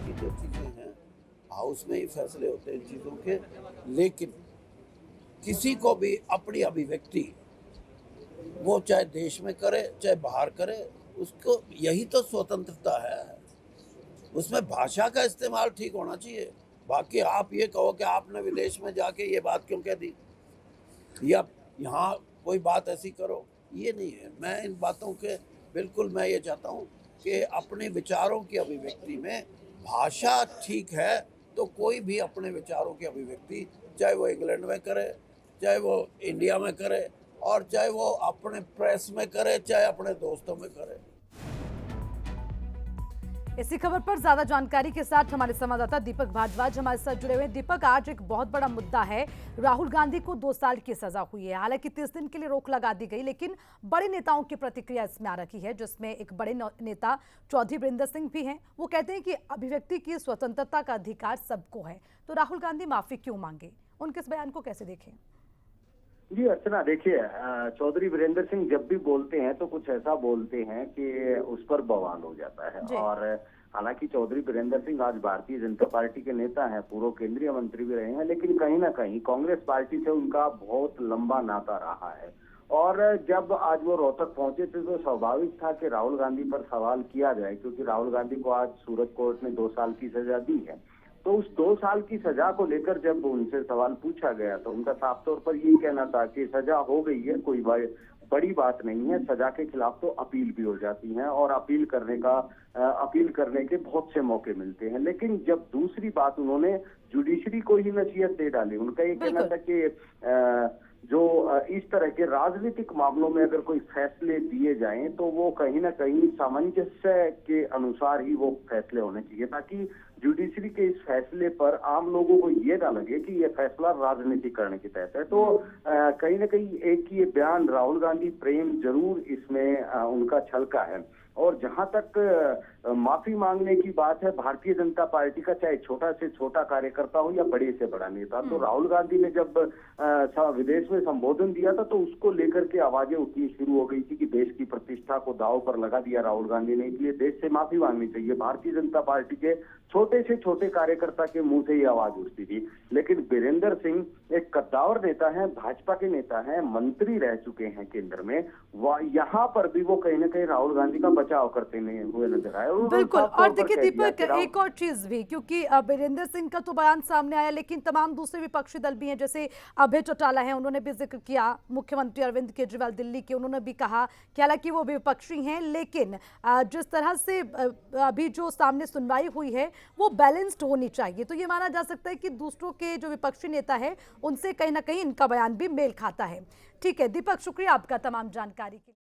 बाकी जो चीज़ें हैं हाउस में ही फैसले होते हैं चीज़ों के। लेकिन किसी को भी अपनी अभिव्यक्ति वो चाहे देश में करे चाहे बाहर करे, उसको यही तो स्वतंत्रता है। उसमें भाषा का इस्तेमाल ठीक होना चाहिए। बाकी आप ये कहो कि आपने विदेश में जाके ये बात क्यों कह दी या यहाँ कोई बात ऐसी करो, ये नहीं है। मैं इन बातों के बिल्कुल मैं ये चाहता हूँ कि अपने विचारों की अभिव्यक्ति में भाषा ठीक है तो कोई भी अपने विचारों की अभिव्यक्ति चाहे वो इंग्लैंड में करे, चाहे वो इंडिया में करे और चाहे वो अपने प्रेस में करे, चाहे अपने दोस्तों में करे। इसी खबर पर ज्यादा जानकारी के साथ हमारे संवाददाता दीपक भारद्वाज हमारे साथ जुड़े हुए हैं। दीपक, आज एक बहुत बड़ा मुद्दा है, राहुल गांधी को 2 साल की सजा हुई है। हालांकि 30 दिन के लिए रोक लगा दी गई, लेकिन बड़े नेताओं की प्रतिक्रिया इसमें आ रखी है, जिसमें एक बड़े नेता चौधरी वीरेंद्र सिंह भी हैं। वो कहते हैं कि अभिव्यक्ति की स्वतंत्रता का अधिकार सबको है, तो राहुल गांधी माफी क्यों मांगे? उनके इस बयान को कैसे देखें? जी अर्चना, देखिए चौधरी वीरेंद्र सिंह जब भी बोलते हैं तो कुछ ऐसा बोलते हैं कि उस पर बवाल हो जाता है। और हालांकि चौधरी वीरेंद्र सिंह आज भारतीय जनता पार्टी के नेता हैं, पूर्व केंद्रीय मंत्री भी रहे हैं, लेकिन कहीं ना कहीं कांग्रेस पार्टी से उनका बहुत लंबा नाता रहा है। और जब आज वो रोहतक पहुंचे थे तो स्वाभाविक था कि राहुल गांधी पर सवाल किया जाए, क्योंकि राहुल गांधी को आज सूरत कोर्ट ने 2 साल की सजा दी है। तो उस 2 साल की सजा को लेकर जब उनसे सवाल पूछा गया तो उनका साफ तौर पर ये कहना था कि सजा हो गई है, कोई बड़ी बात नहीं है, सजा के खिलाफ तो अपील भी हो जाती है और अपील करने के बहुत से मौके मिलते हैं। लेकिन जब दूसरी बात उन्होंने जुडिशरी को ही नसीहत दे डाली, उनका ये कहना था कि जो इस तरह के राजनीतिक मामलों में अगर कोई फैसले दिए जाएं तो वो कहीं ना कहीं सामंजस्य के अनुसार ही वो फैसले होने चाहिए, ताकि जुडिशरी के इस फैसले पर आम लोगों को ये ना लगे कि ये फैसला राजनीतिकरण के तहत है। तो कहीं ना कहीं एक ये बयान राहुल गांधी प्रेम जरूर इसमें उनका छलका है। और जहां तक माफी मांगने की बात है भारतीय जनता पार्टी का, चाहे छोटा से छोटा कार्यकर्ता हो या बड़े से बड़ा नेता, तो राहुल गांधी ने जब विदेश में संबोधन दिया था तो उसको लेकर के आवाजें उठनी शुरू हो गई थी कि देश की प्रतिष्ठा को दांव पर लगा दिया राहुल गांधी ने, इसलिए देश से माफी मांगनी चाहिए। भारतीय जनता पार्टी के छोटे से छोटे कार्यकर्ता के मुंह से ये आवाज उठती थी। लेकिन वीरेंद्र सिंह एक कद्दावर नेता है, भाजपा के नेता हैं, मंत्री रह चुके हैं केंद्र में, यहाँ पर भी वो कहीं ना कहीं राहुल गांधी का बचाव करते हुए नजर आए। बिल्कुल। और देखिए दीपक, एक और चीज भी, क्योंकि वीरेंद्र सिंह का तो बयान सामने आया, लेकिन तमाम दूसरे विपक्षी दल भी हैं, जैसे अभय चौटाला है, उन्होंने भी जिक्र किया, मुख्यमंत्री अरविंद केजरीवाल दिल्ली के, उन्होंने भी कहा कि हालांकि वो विपक्षी हैं, लेकिन जिस तरह से अभी जो सामने सुनवाई हुई है वो बैलेंस्ड होनी चाहिए। तो ये माना जा सकता है कि दूसरों के जो विपक्षी नेता है उनसे कहीं ना कहीं इनका बयान भी मेल खाता है। ठीक है दीपक, शुक्रिया आपका तमाम जानकारी के लिए।